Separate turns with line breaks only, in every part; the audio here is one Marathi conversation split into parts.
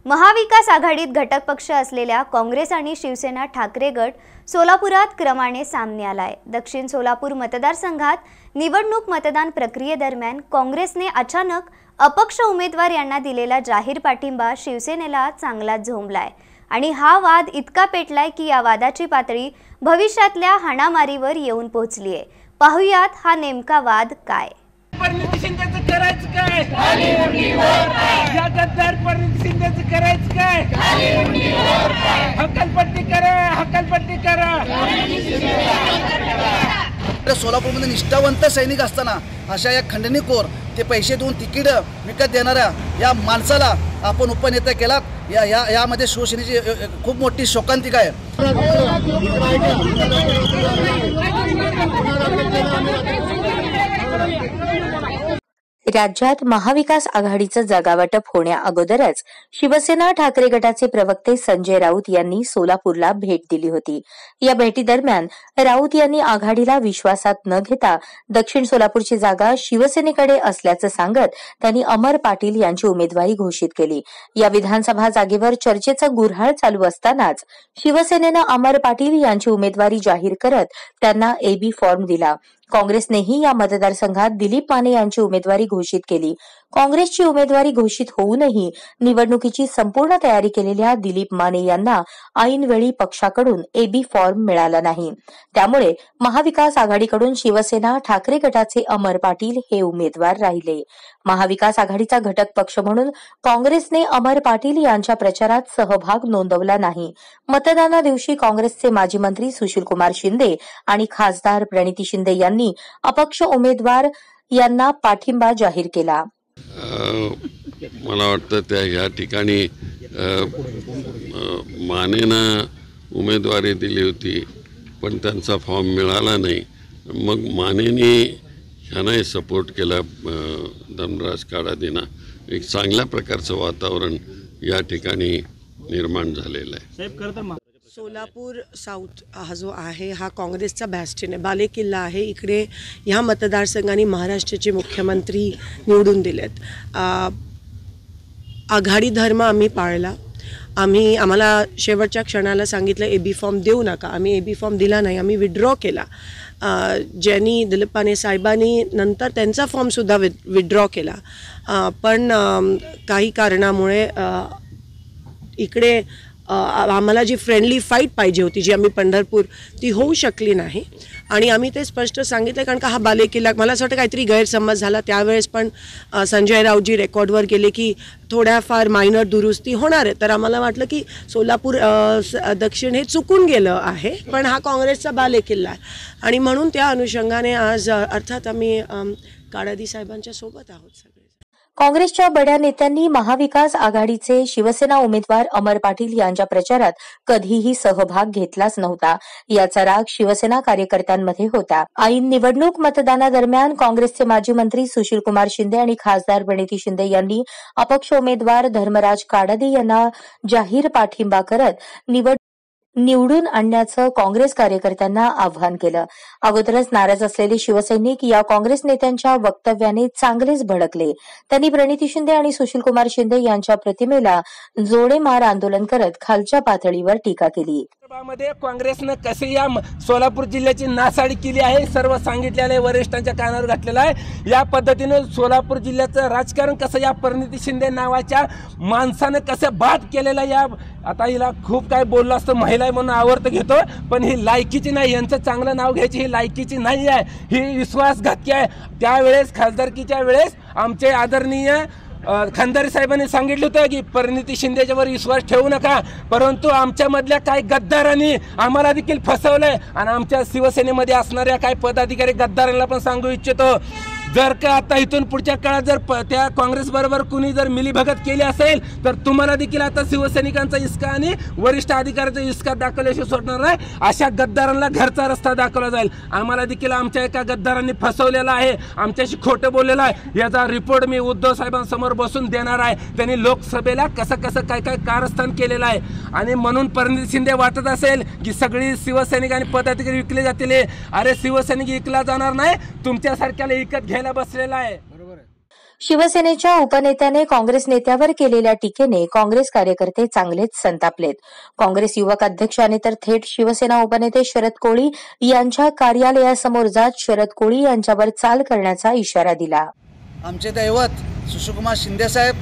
महाविकास आघाडीत घटक पक्ष असलेल्या काँग्रेस आणि शिवसेना ठाकरे गट सोलापुरात क्रमाने सामने आलाय। दक्षिण सोलापूर मतदारसंघात निवडणूक मतदान प्रक्रियेदरम्यान काँग्रेसने अचानक अपक्ष उमेदवार यांना दिलेला जाहीर पाठिंबा शिवसेनेला चांगलाच झोंबलाय आणि हा वाद इतका पेटलाय की या वादाची पातळी भविष्यातल्या हाणामारीवर येऊन पोहोचली आहे। पाहुयात हा नेमका वाद काय।
करायचं काय या गद्दार परिस्थितीचं करायचं काय हक्कलपट्टी करा।
सोलापूरमध्ये निष्ठावंत सैनिक असताना अशा या खंडणीखोर ते पैसे देऊन तिकीट विकत देणाऱ्या या माणसाला आपण उपनेता केलात। यामध्ये शिवसेनेची खूप मोठी शोकांतिका आहे।
राज्यात महाविकास आघाडीचं जागावाटप होण्या अगोदरच शिवसेना ठाकरे गटाचे प्रवक्ते संजय राऊत यांनी सोलापूरला भेट दिली होती। या भेटीदरम्यान राऊत यांनी आघाडीला विश्वासात न घेता दक्षिण सोलापूरची जागा शिवसेनेकडे असल्याचं सांगत त्यांनी अमर पाटील यांची उमेदवारी घोषित केली। या विधानसभा जागेवर चर्चेचा गुऱ्हाळ चालू असतानाच शिवसेनेनं अमर पाटील यांची उमेदवारी जाहीर करत त्यांना एबी फॉर्म दिला। काँग्रेसनेही या मतदारसंघात दिलीप माने यांची उमेदवारी घोषित केली। काँग्रेसची उमेदवारी घोषित होऊनही निवडणुकीची संपूर्ण तयारी केलेल्या दिलीप माने यांना ऐनवेळी पक्षाकडून एबी फॉर्म मिळाला नाही। त्यामुळे महाविकास आघाडीकडून शिवसेना ठाकरे गटाचे अमर पाटील हे उमेदवार राहिले। महाविकास आघाडीचा घटक पक्ष म्हणून काँग्रेसने अमर पाटील यांच्या प्रचारात सहभाग नोंदवला नाही। मतदाना दिवशी काँग्रेसचे माजी मंत्री सुशीलकुमार शिंदे आणि खासदार प्रणिती शिंदे यांनी अपक्ष उमेदवार यांना पाठिंबा जाहीर केला।
मला वाटतं त्या ह्या ठिकाणी मानेनं उमेदवारी दिली होती पण त्यांचा फॉर्म मिळाला नाही। मग मानेने ह्यानाही सपोर्ट केला धर्मराज काडादींना। एक चांगल्या प्रकारचं वातावरण या ठिकाणी निर्माण झालेलं आहे।
सोलापूर साऊथ हा जो आहे हा काँग्रेसचा बॅस्टिन आहे, बालेकिल्ला आहे। इकडे ह्या मतदारसंघाने महाराष्ट्राचे मुख्यमंत्री निवडून दिलेत। आघाडी धर्म आम्ही पाळला। आम्हाला शेवटच्या क्षणाला सांगितलं एबी फॉर्म देऊ नका। आम्ही एबी फॉर्म दिला नाही, आम्ही विड्रॉ केला। ज्यांनी दिलीप माने साहेबांनी नंतर त्यांचा फॉर्मसुद्धा विड्रॉ केला। पण काही कारणामुळे इकडे आम्हाला जी फ्रेंडली फाईट पाहिजे होती, जी आम्ही पंढरपूर, ती होऊ शकली नाही। आणि आम्ही ते स्पष्ट सांगितलं कारण का हा बालेकिल्ला, मला असं वाटतं काहीतरी गैरसमज झाला त्यावेळेस। पण संजय राऊतजी रेकॉर्डवर गेले की थोड्याफार मायनर दुरुस्ती होणार आहे। तर आम्हाला वाटलं की सोलापूर दक्षिण हे चुकून गेलं आहे, पण हा काँग्रेसचा बालेकिल्ला आहे आणि म्हणून त्या अनुषंगाने आज अर्थात आम्ही काडादी साहेबांच्या सोबत आहोत सगळे।
काँग्रेसच्या बड्या नेत्यांनी महाविकास आघाडीचे शिवसेना उमेदवार अमर पाटील यांच्या प्रचारात कधीही सहभाग घेतलाच नव्हता। याचा राग शिवसेना कार्यकर्त्यांमध्ये होता। ऐन निवडणूक मतदानादरम्यान काँग्रेसचे माजी मंत्री सुशीलकुमार शिंदे आणि खासदार प्रणिती शिंदे यांनी अपक्ष उमेदवार धर्मराज काडादी यांना जाहीर पाठिंबा करत निवडून आणण्याचं काँग्रेस कार्यकर्त्यांना आवाहन केलं। अगोदरच नाराज असलेले शिवसैनिक या काँग्रेस नेत्यांच्या वक्तव्याने चांगलेच भडकले। त्यांनी प्रणिती शिंदे आणि सुशीलकुमार शिंदे यांच्या प्रतिमेला जोडेमार आंदोलन करत खालच्या पातळीवर टीका केली।
मध्ये काँग्रेसनं कसे या सोलापूर जिल्ह्याची नासाडी केली आहे सर्व सांगितलेलं आहे, वरिष्ठांच्या कानावर घातलेलं आहे। या पद्धतीने सोलापूर जिल्ह्याचं राजकारण कसं या प्रणिती शिंदे नावाच्या माणसानं कसं बाद केलेलं या। आता हिला खूप काय बोललं असतं, महिला आहे म्हणून आवडतं घेतो, पण ही लायकीची नाही, यांचं चांगलं नाव घ्यायची ही लायकीची नाही आहे, ही विश्वासघातकी आहे। त्यावेळेस खासदारकीच्या वेळेस आमचे आदरणीय खंदारे साहेबांनी सांगितलं होतं की प्रणिती शिंदेच्यावर विश्वास ठेवू नका, परंतु आमच्यामधल्या काही गद्दारांनी आम्हाला देखील फसवलंय आणि आमच्या शिवसेनेमध्ये असणाऱ्या काही पदाधिकारी गद्दारांना पण सांगू इच्छितो, जर का आता इथून पुढच्या काळात जर त्या काँग्रेस बरोबर कुणी जर मिलीभगत केली असेल तर तुम्हाला देखील आता शिवसैनिकांचा इसका आणि वरिष्ठ अधिकाऱ्याचा इसका दाखवल्याशिवाय सोडणार नाही। अशा गद्दारांना घरचा रस्ता दाखवला जाईल। आम्हाला देखील आमच्या एका गद्दारांनी फसवलेला आहे, आमच्याशी खोटं बोललेलं आहे, याचा रिपोर्ट मी उद्धव साहेबांसमोर बसून देणार आहे। त्यांनी लोकसभेला कसं काय कारस्थान केलेलं आहे आणि म्हणून प्रणिती शिंदे वाटत असेल की सगळी शिवसैनिक आणि पदाधिकारी विकले जातील। अरे शिवसैनिक विकला जाणार नाही, तुमच्यासारख्याला विकत घ्यायला बसलेला आहे।
शिवसेनेच्या उपनेत्याने काँग्रेस नेत्यावर केलेल्या टीकेने काँग्रेस कार्यकर्ते चांगलेच संतापलेत. काँग्रेस युवक अध्यक्षाने तर थेट शिवसेना उपनेते शरद कोळी यांच्या कार्यालयासमोर जात शरद कोळी यांच्यावर चाल करण्याचा इशारा दिला.
आमचे दैवत सुशीलकुमार शिंदे साहेब,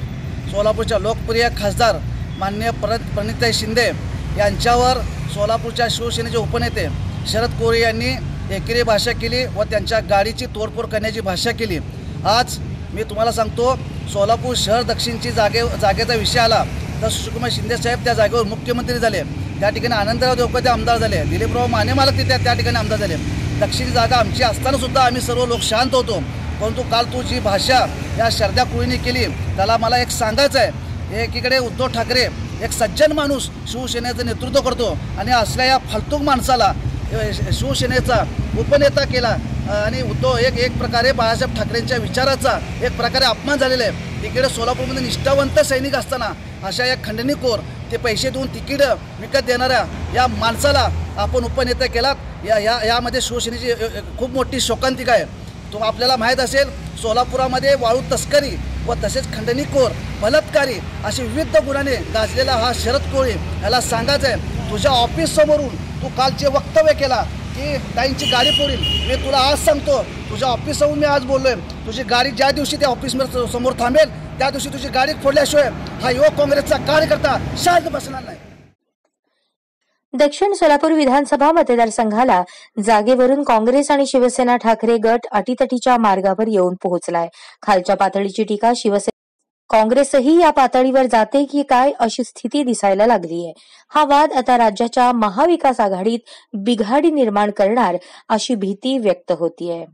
सोलापूरच्या लोकप्रिय खासदार माननीय प्रणिताई शिंदे यांच्यावर सोलापूरच्या शिवसेनेचे उपनेते शरद कोळी यांनी एकेरी भाषा केली व त्यांच्या गाडीची तोडफोड करण्याची भाषा केली. आज मी तुम्हाला सांगतो, सोलापूर शहर दक्षिणची जागेचा विषय आला तर सुशीलकुमार शिंदे साहेब त्या जागेवर मुख्यमंत्री झाले. त्या ठिकाणी आनंदराव देवकर आमदार झाले. दिलीपराव माने मालक त्या ठिकाणी आमदार झाले. दक्षिण जागा आमची असताना सुद्धा आम्ही सर्व लोक शांत होतो. परंतु काल तू जी भाषा या शरद्या कोळीने केली त्याला मला एक सांगायचं आहे. एकीकडे उद्धव ठाकरे एक सज्जन माणूस शिवसेनेचं नेतृत्व करतो आणि असल्या या फालतूक माणसाला शिवसेनेचा उपनेता केला आणि उद्धव एक प्रकारे बाळासाहेब ठाकरेंच्या विचाराचा एक प्रकारे अपमान झालेला आहे. तिकडे सोलापूरमध्ये निष्ठावंत सैनिक असताना अशा या खंडणीखोर ते पैसे देऊन तिकीट विकत देणाऱ्या या माणसाला आपण उपनेता केलात. यामध्ये शिवसेनेची खूप मोठी शोकांतिका आहे. आपल्याला माहीत असेल, सोलापुरामध्ये वाळू तस्करी व तसेच खंडणीखोर बलात्कारी असे विविध गुन्ह्याने गाजलेला हा शरद कोळी याला सांगायचं आहे, तुझ्या ऑफिस समोरून तू काल जे वक्तव्य केला की ताईंची गाडी फोडील, मी तुला आज सांगतो, तुझ्या ऑफिस समोरून मी आज बोललोय, तुझी गाडी ज्या दिवशी त्या ऑफिस समोर थांबेल त्या दिवशी तुझी गाडी फोडल्याशिवाय हा युवक काँग्रेसचा कार्यकर्ता शांत बसणार नाही.
दक्षिण सोलापूर विधानसभा मतदारसंघाला जागेवरून काँग्रेस आणि शिवसेना ठाकरे गट अटीतटीच्या मार्गावर येऊन पोहोचलाय. खालच्या पातळीची टीका काँग्रेसही या पातळीवर जाते की काय अशी स्थिती दिसायला लागलीय. हा वाद आता राज्याच्या महाविकास आघाडीत बिघाडी निर्माण करणार अशी भीती व्यक्त होतीये.